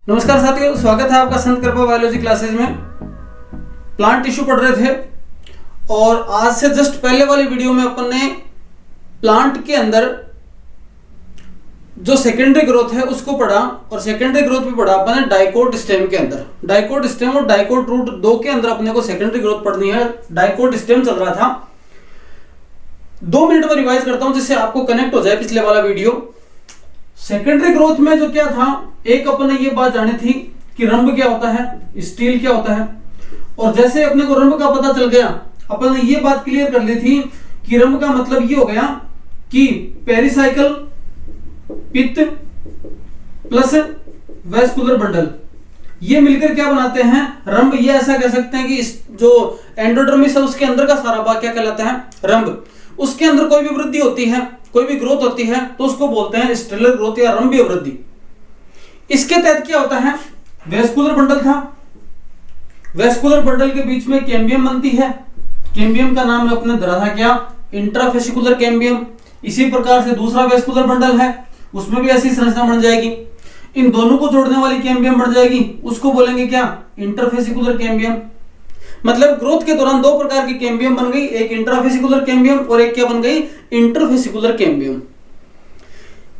नमस्कार साथियों, स्वागत है आपका संत कृपा बायोलॉजी क्लासेस में। प्लांट टिश्यू पढ़ रहे थे और आज से जस्ट पहले वाली वीडियो में अपन ने प्लांट के अंदर जो सेकेंडरी ग्रोथ है उसको पढ़ा और सेकेंडरी ग्रोथ भी पढ़ा अपन ने डाइकोट स्टेम के अंदर। डाइकोट स्टेम और डाइकोट रूट दो के अंदर अपने को सेकेंडरी ग्रोथ पढ़नी है। डाइकोट स्टेम चल रहा था, 2 मिनट में रिवाइज करता हूं जिससे आपको कनेक्ट हो जाए पिछले वाला वीडियो। सेकेंडरी ग्रोथ में जो क्या था, एक अपन ने ये बात जानी थी कि रंभ क्या होता है, स्टील क्या होता है, और जैसे अपने को रंभ का पता चल गया, अपन ने ये बात क्लियर कर ली थी कि रंभ का मतलब ये हो गया कि पेरिसाइकल पित्त प्लस वेस्कुलर बंडल, ये मिलकर क्या बनाते हैं रंभ। ये ऐसा कह सकते हैं कि जो एंडोडर्मिस है उसके अंदर का सारा भाग क्या कहलाता है, रंभ। उसके अंदर कोई भी वृद्धि होती है, कोई भी ग्रोथ होती है तो उसको बोलते हैं स्टेलर ग्रोथ या रंभीय वृद्धि। इसके तहत क्या होता है, वेस्कुलर बंडल था, वेस्कुलर बंडल के बीच में कैम्बियम बनती है। कैम्बियम का नाम अपने धरा था क्या, इंट्राफेसिकुलर कैम्बियम। इसी प्रकार से दूसरा वेस्कुलर बंडल है, उसमें भी ऐसी संरचना बन जाएगी। इन दोनों को जोड़ने वाली कैम्बियम बन जाएगी, उसको बोलेंगे क्या, इंटरफेसिकुलर कैम्बियम। मतलब ग्रोथ के दौरान 2 प्रकार की कैम्बियम बन गई, एक इंट्राफेसिकुलर कैम्बियम और एक क्या बन गई, इंटरफेसिकुलर कैम्बियम।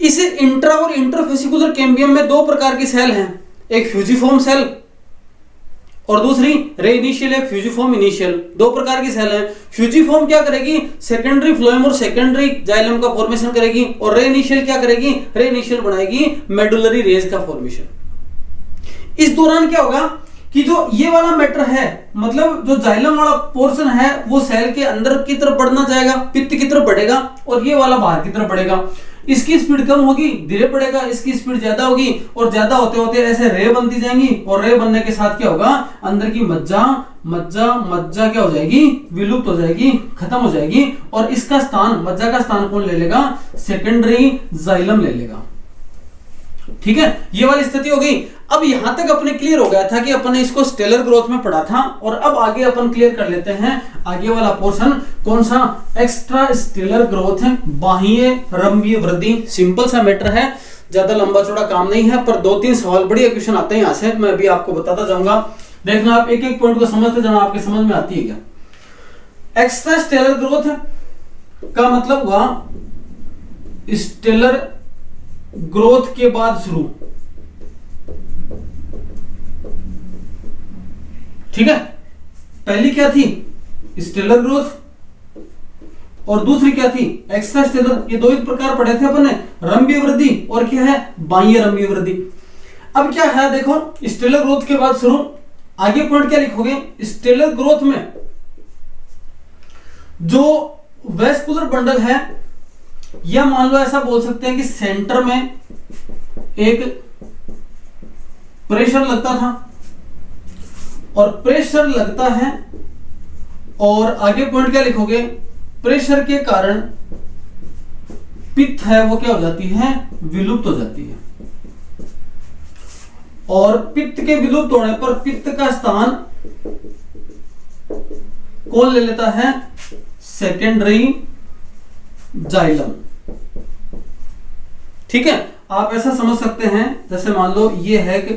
इस इंट्रा और इंटरफेसिकुलर कैम्बियम में 2 प्रकार की सेल हैं, एक फ्यूजिफॉर्म सेल और दूसरी रे इनिशियल है फ्यूजिफॉर्म इनिशियल। 2 प्रकार की सेल है। फ्यूजिफॉर्म क्या करेगी, सेकेंडरी फ्लोएम और सेकेंडरी जाइलम का फॉर्मेशन करेगी, और रे इनिशियल क्या करेगी, रे इनिशियल बनाएगी मेडुलरी रेज का फॉर्मेशन। इस दौरान क्या होगा कि जो ये वाला मैटर है, मतलब जो जाइलम वाला पोर्शन है वो सेल के अंदर की तरफ बढ़ना जाएगा, पित्त की तरफ बढ़ेगा, और ये वाला बाहर की तरफ बढ़ेगा। इसकी स्पीड कम होगी, धीरे बढ़ेगा, इसकी स्पीड ज्यादा होगी, और ज्यादा होते होते ऐसे रे बनती जाएंगी, और रे बनने के साथ क्या होगा, अंदर की मज्जा क्या हो जाएगी, विलुप्त हो जाएगी, खत्म हो जाएगी, और इसका स्थान, मज्जा का स्थान कौन ले लेगा, सेकेंडरी जाइलम ले लेगा। ठीक है, ये वाली स्थिति हो गई। अब यहां तक अपने क्लियर हो गया था कि अपन ने इसको स्टेलर ग्रोथ में पढ़ा था, और अब आगे अपन क्लियर कर लेते हैं आगे वाला पोर्शन, कौन सा, एक्स्ट्रा स्टेलर ग्रोथ है, बाह्य रंभीय वृद्धि। सिंपल सा मैटर है, ज्यादा लंबा चौड़ा काम नहीं है, पर 2-3 सवाल बढ़िया क्वेश्चन आते हैं यहां से, मैं अभी आपको बताता जाऊंगा। देखना आप एक एक पॉइंट को समझते जाना, आपके समझ में आती है क्या। एक्स्ट्रा स्टेलर ग्रोथ का मतलब हुआ स्टेलर ग्रोथ के बाद शुरू। ठीक है, पहली क्या थी, स्टेलर ग्रोथ, और दूसरी क्या थी, एक्स्ट्रा स्टेलर। ये 2 प्रकार पढ़े थे अपन ने, रंभीय वृद्धि और क्या है, बाह्य रंभीय वृद्धि। अब क्या है, देखो स्टेलर ग्रोथ के बाद शुरू, आगे पॉइंट क्या लिखोगे, स्टेलर ग्रोथ में जो वेस्कुलर बंडल है, या मान लो ऐसा बोल सकते हैं कि सेंटर में एक प्रेशर लगता था, और प्रेशर लगता है, और आगे पॉइंट क्या लिखोगे, प्रेशर के कारण पित्त है वो क्या हो जाती है, विलुप्त हो जाती है, और पित्त के विलुप्त होने पर पित्त का स्थान कौन ले लेता है, सेकेंडरी जाइलम। ठीक है, आप ऐसा समझ सकते हैं, जैसे मान लो ये है कि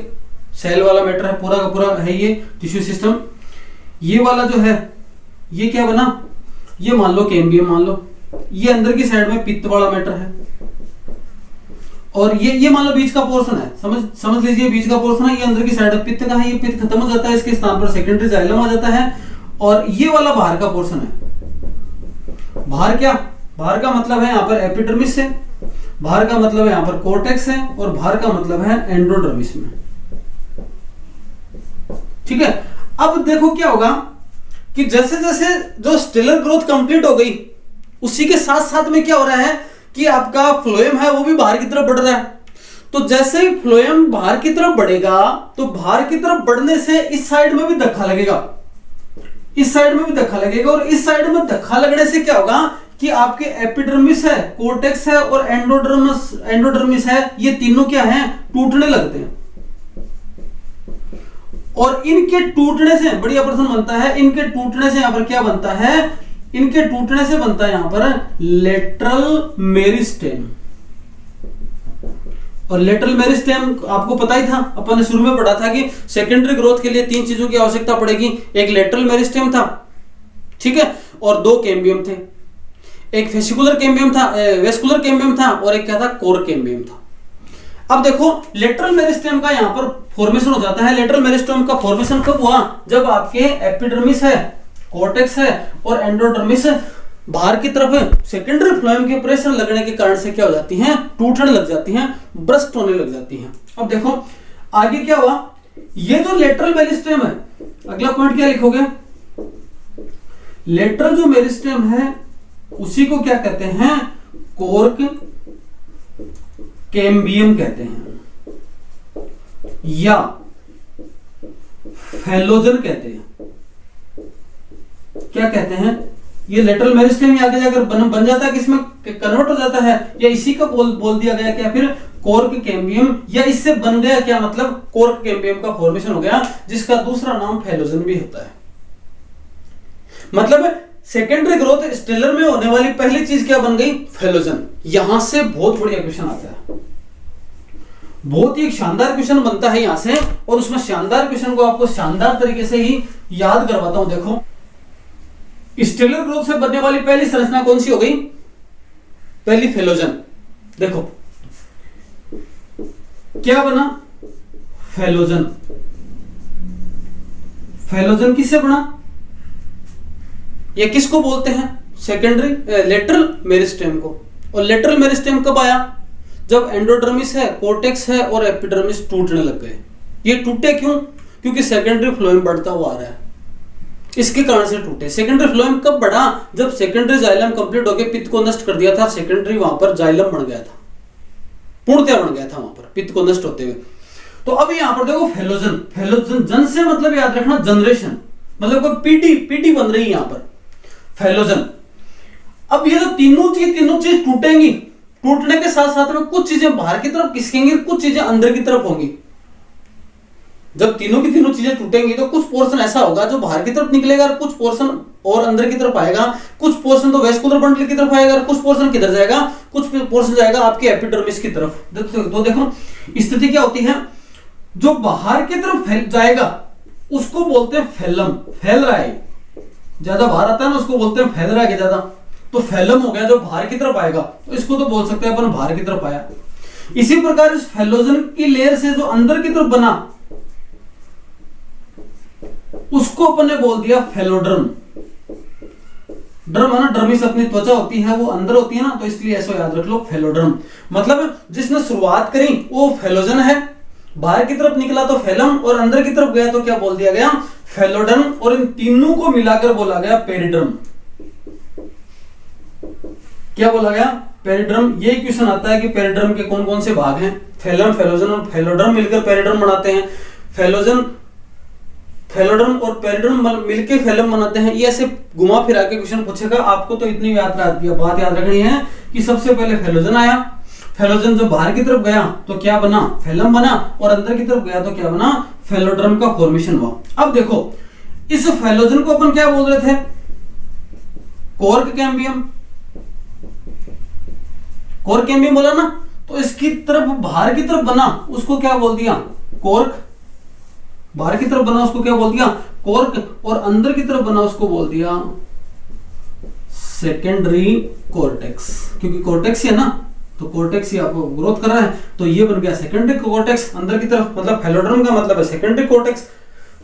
सेल वाला मैटर है, पूरा का पूरा है ये टिश्यू सिस्टम। ये वाला जो है ये क्या बना, ये मान लो कैम्बियम, मान लो ये अंदर की साइड में पित्त वाला मैटर है, और ये मान लो बीच का पोर्शन है, समझ लीजिए बीच का पोर्शन है, ये अंदर की साइड है, पित्त का है, ये पित्त खत्म हो जाता है, इसके स्थान पर सेकेंडरी जाइलम आ जाता है, और ये वाला बाहर का पोर्शन है। बाहर क्या, बाहर का मतलब है यहां पर एपिडर्मिस है, बाहर का मतलब है यहां पर कोर्टेक्स है, और बाहर का मतलब है एंडोडर्मिस में। ठीक है, अब देखो क्या होगा कि जैसे जैसे जो स्टेलर ग्रोथ कंप्लीट हो गई, उसी के साथ साथ में क्या हो रहा है कि आपका फ्लोएम है वो भी बाहर की तरफ बढ़ रहा है। तो जैसे ही फ्लोएम बाहर की तरफ बढ़ेगा, तो बाहर की तरफ बढ़ने से इस साइड में भी धक्का लगेगा, इस साइड में भी धक्का लगेगा, और इस साइड में धक्का लगने से क्या होगा कि आपके एपिडर्मिस है, कोर्टेक्स है और एंडोडर्मिस है, ये तीनों क्या हैं, टूटने लगते हैं, और इनके टूटने से बढ़िया प्रश्न बनता है, इनके टूटने से यहां पर क्या बनता है, इनके टूटने से बनता है यहां पर लेटरल मेरिस्टेम। और लेटरल मेरिस्टेम आपको पता ही था, अपन ने शुरू में पढ़ा था कि सेकेंडरी ग्रोथ के लिए 3 चीजों की आवश्यकता पड़ेगी। एक लेटरल मेरिस्टेम था, ठीक है, और 2 कैम्बियम थे। एक वेस्कुलर कैम्बियम था और एक क्या था, कोर कैम्बियम था। अब देखो लेटरल मेरिस्टेम का यहां पर फॉर्मेशन हो जाता है। लेटरल मेरिस्टेम का फॉर्मेशन कब हुआ, जब आपके एपिडर्मिस है, कॉर्टेक्स है और एंडोडर्मिस बाहर की तरफ है, सेकेंडरी फ्लोएम के प्रेशर लगने के कारण से क्या हो जाती हैं, टूटने लग जाती हैं, ब्रस्ट होने लग जाती हैं। अब देखो आगे क्या हुआ, ये जो लेटरल मेरिस्टेम है, अगला पॉइंट क्या लिखोगे, लेटरल जो मेरिस्टेम है उसी को क्या कहते हैं, कोर्क कैम्बियम कहते हैं या फेलोजन कहते हैं। क्या कहते हैं, ये लेटरल मेरिस्टेम ही आगे जाकर बन जाता है, किसमें कन्वर्ट हो जाता है, या इसी का बोल दिया गया क्या फिर कोर्क कैम्बियम, या इससे बन गया क्या, मतलब कोर्क कैम्बियम का फॉर्मेशन हो गया, जिसका दूसरा नाम फेलोजन भी होता है। मतलब सेकेंडरी ग्रोथ स्टेलर में होने वाली पहली चीज क्या बन गई, फेलोजन। यहां से बहुत बढ़िया क्वेश्चन आता है, बहुत ही शानदार क्वेश्चन बनता है यहां से, और उसमें शानदार क्वेश्चन को आपको शानदार तरीके से ही याद करवाता हूं। देखो स्टेलर ग्रोथ से बनने वाली पहली संरचना कौन सी हो गई, पहली फेलोजन। देखो क्या बना, फेलोजन। फेलोजन किससे बना, ये किसको बोलते हैं, सेकेंडरी लेटरल मेरिस्टेम को। और लेटरल मेरिस्टेम कब आया, जब एंडोडर्मिस है, कोर्टेक्स है और एपिडर्मिस टूटने लग गए। ये टूटे क्यों, क्योंकि सेकेंडरी फ्लोएम बढ़ता हुआ आ रहा है, इसके कारण से टूटे। सेकेंडरी फ्लोएम कब बढ़ा, जब सेकेंडरी जाइलम कंप्लीट होकर पित्त को नष्ट कर दिया था, सेकेंडरी वहां पर जाइलम बन गया था, पूर्णतया बन गया था वहां पर पित्त को नष्ट होते हुए। तो अब यहां पर देखो फेलोजन, फेलोजन जन से मतलब याद रखना जनरेशन, मतलब कोई पीटी बन रही है यहां पर, फेलोजन। अब ये जो तीनों चीज टूटेंगी, टूटने के साथ साथ में कुछ चीजें बाहर की तरफ खिसकेंगी, कुछ चीजें अंदर की तरफ होंगी। जब तीनों की तीनों चीजें टूटेंगी तो कुछ पोर्शन ऐसा होगा जो बाहर की तरफ निकलेगा और कुछ पोर्शन और अंदर की तरफ आएगा। कुछ पोर्शन तो वेस्कुलर बंडल की तरफ आएगा और कुछ पोर्शन किधर जाएगा, कुछ पोर्शन जाएगा आपके एपिडर्मिस की तरफ। तो देखो स्थिति क्या होती है, जो बाहर की तरफ फैल जाएगा उसको बोलते हैं फेलम, फैल रहा है, ज्यादा बाहर आता है ना उसको बोलते हैं फैल रहा है ज्यादा, तो फेलम हो गया जो बाहर की तरफ आएगा, तो इसको तो बोल सकते हैं अपन बाहर की तरफ आया। इसी प्रकार इस फेलोजन की लेयर से जो अंदर की तरफ बना उसको अपन ने बोल दिया फेलोडर्म। डर्म है ना, डर्मिस अपनी त्वचा होती है वो अंदर होती है ना, तो इसलिए ऐसा याद रख लो फेलोडर्म। मतलब जिसने शुरुआत करी वो फेलोजन है, बाहर की तरफ निकला तो फेलम, और अंदर की तरफ गया तो क्या बोल दिया गया, फेलोडर्म। और इन तीनों को मिलाकर बोला गया पेरिडर्म। क्या बोला गया, पेरिडर्म। ये क्वेश्चन आता है कि पेरिडर्म के कौन कौन से भाग हैं, फेलम, फेलोजन और फेलोडर्म मिलकर पेरिडर्म बनाते हैं, फेलोजन, फेलोडर्म और पेरिडर्म मिलकर फेलम बनाते हैं। ये ऐसे घुमा फिरा के क्वेश्चन पूछेगा। आपको तो इतनी बात याद रखनी है कि सबसे पहले फेलोजन आया, फेलोजन जो बाहर की तरफ गया तो क्या बना, फेलम बना, और अंदर की तरफ गया तो क्या बना, फेलोडर्म का फॉर्मेशन हुआ। अब देखो इस फेलोजन को अपन क्या बोल रहे थे, कोर्क कैम्बियम, कोर्क कैम्बियम बोला ना, तो इसकी तरफ बाहर की तरफ बना उसको क्या बोल दिया, कोर्क। बाहर की तरफ बना उसको क्या बोल दिया, कोर्क, और अंदर की तरफ बना उसको बोल दिया सेकेंडरी कोर्टेक्स, क्योंकि कोर्टेक्स है ना, तो कोर्टेक्स ही आपको ग्रोथ कर रहा है, तो ये बन गया सेकेंडरी कोर्टेक्स। अंदर की तरफ मतलब फेलोडर्म का मतलब है सेकेंडरी कोर्टेक्स,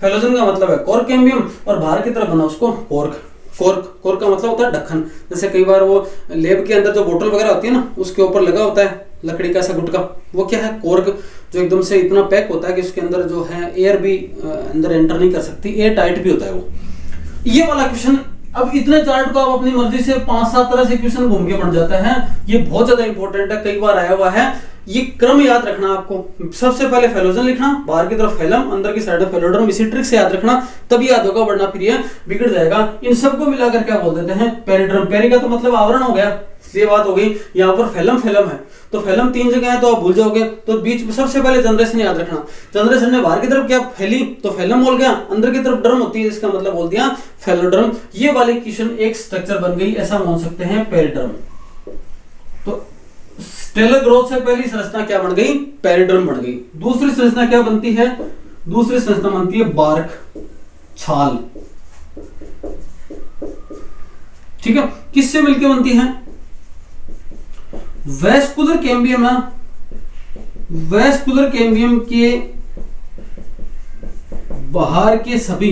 फेलोजन का मतलब है कोर्क कैम्बियम, और बाहर की तरफ बना उसको कोर्क। कोर्क का मतलब होता है ढक्कन। जैसे कई बार वो लैब के अंदर जो बोतल वगैरह होती है ना, उसके ऊपर लगा होता है लकड़ी का ऐसा गुटका, वो क्या है, कोर्क, जो एकदम से इतना पैक होता है कि उसके अंदर जो है एयर भी अंदर एंटर नहीं कर सकती, एयर टाइट भी होता है वो। ये वाला क्वेश्चन, अब इतने चार्ट को आप अपनी मर्जी से 5-7 तरह से क्वेश्चन घूम के बन जाता है। ये बहुत ज्यादा इंपॉर्टेंट है, कई बार आया हुआ है। ये क्रम याद रखना आपको, सबसे पहले फेलोजन लिखना, बाहर की तरफ फेलम, अंदर की साइड फेलोडर्म, इसी ट्रिक से याद रखना, तभी याद होगा, वरना फिर ये बिगड़ जाएगा। इन सबको मिलाकर क्या बोल देते हैं, पेरिडर्म। पेरी का तो मतलब आवरण हो गया, ये बात हो गई। यहाँ पर फेलम है, तो फेलम 3 जगह है तो आप भूल जाओगे, तो बीच में सबसे पहले जनरेशन याद रखना। जनरेशन ने बाहर की तरफ क्या फैली तो फेलम बोल गया, अंदर की तरफ डर्म होती है इसका मतलब बोल दिया फेलोडर्म। ये वाली क्वेश्चन एक स्ट्रक्चर बन गई, ऐसा मान सकते हैं पेरिडर्म। तो स्टेलर ग्रोथ से पहली संरचना क्या बन गई? पेरिडर्म बन गई। दूसरी संरचना क्या बनती है? दूसरी संरचना बनती है बार्क, छाल। ठीक है, किससे मिलकर बनती है? वेस्कुलर कैम्बियम ना, वेस्कुलर कैम्बियम के बाहर के सभी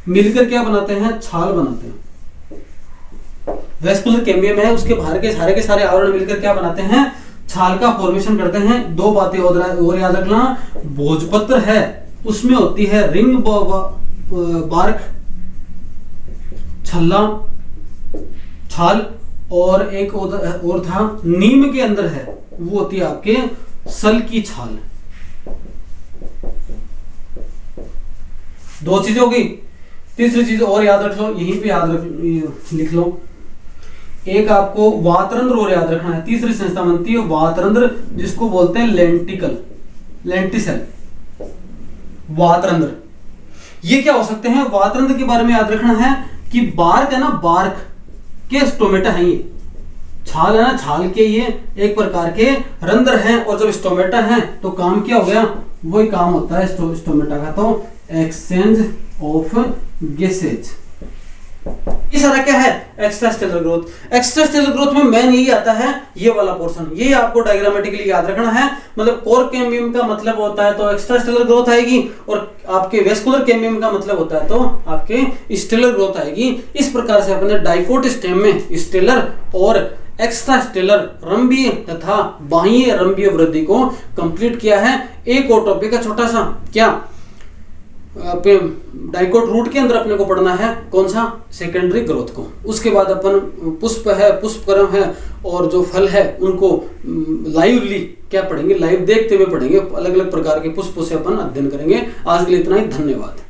मिलकर क्या बनाते हैं? छाल बनाते हैं। वेस्कुलर कैम्बियम है, उसके बाहर के सारे आवरण मिलकर क्या बनाते हैं? छाल का फॉर्मेशन करते हैं। दो बातें और याद रखना, भोजपत्र है उसमें होती है रिंग बार्क, छल्ला, छाल, और एक और था नीम के अंदर है, वो होती है आपके सल की छाल। दो चीजें हो गई। तीसरी चीज और याद रख लो, यहीं पे लिख लो, एक आपको वातरंध्र और याद रखना है। तीसरी संस्था बनती है वातरंध्र, जिसको बोलते हैं लेंटिकल, लेंटिसेल, वातरंध्र। ये क्या हो सकते हैं? वातरंध्र के बारे में याद रखना है कि बार्क है ना, बार्क के स्टोमेटा है, ये छाल है ना, छाल के ये एक प्रकार के रंध्र हैं, और जब स्टोमेटा है तो काम क्या हो गया? वही काम होता है स्टोमेटा का, तो एक्सचेंज ऑफ गैसेज। ये सारा क्या है? Extracellular growth. एक्स्ट्रासेलुलर ग्रोथ में मेन यही आता है, ये वाला पोर्शन, ये आपको डायग्रामेटिकली याद रखना है। मतलब कोर कैम्बियम का मतलब होता है तो एक्स्ट्रासेलुलर ग्रोथ आएगी, और आपके वेस्कुलर कैम्बियम का मतलब होता है तो आपके स्टेलर ग्रोथ आएगी। इस प्रकार से अपने डाइकोट स्टेम में स्टेलर और एक्स्ट्रास्टेलर रंभीय तथा बाह्य रंभीय वृद्धि को कंप्लीट किया है। एक और टॉपिक है छोटा सा, क्या डाइकोट रूट के अंदर अपने को पढ़ना है, कौन सा? सेकेंडरी ग्रोथ को। उसके बाद अपन पुष्प है, पुष्पक्रम है, और जो फल है उनको लाइवली क्या पढ़ेंगे? लाइव देखते हुए पढ़ेंगे। अलग अलग प्रकार के पुष्पों से अपन अध्ययन करेंगे। आज के लिए इतना ही, धन्यवाद।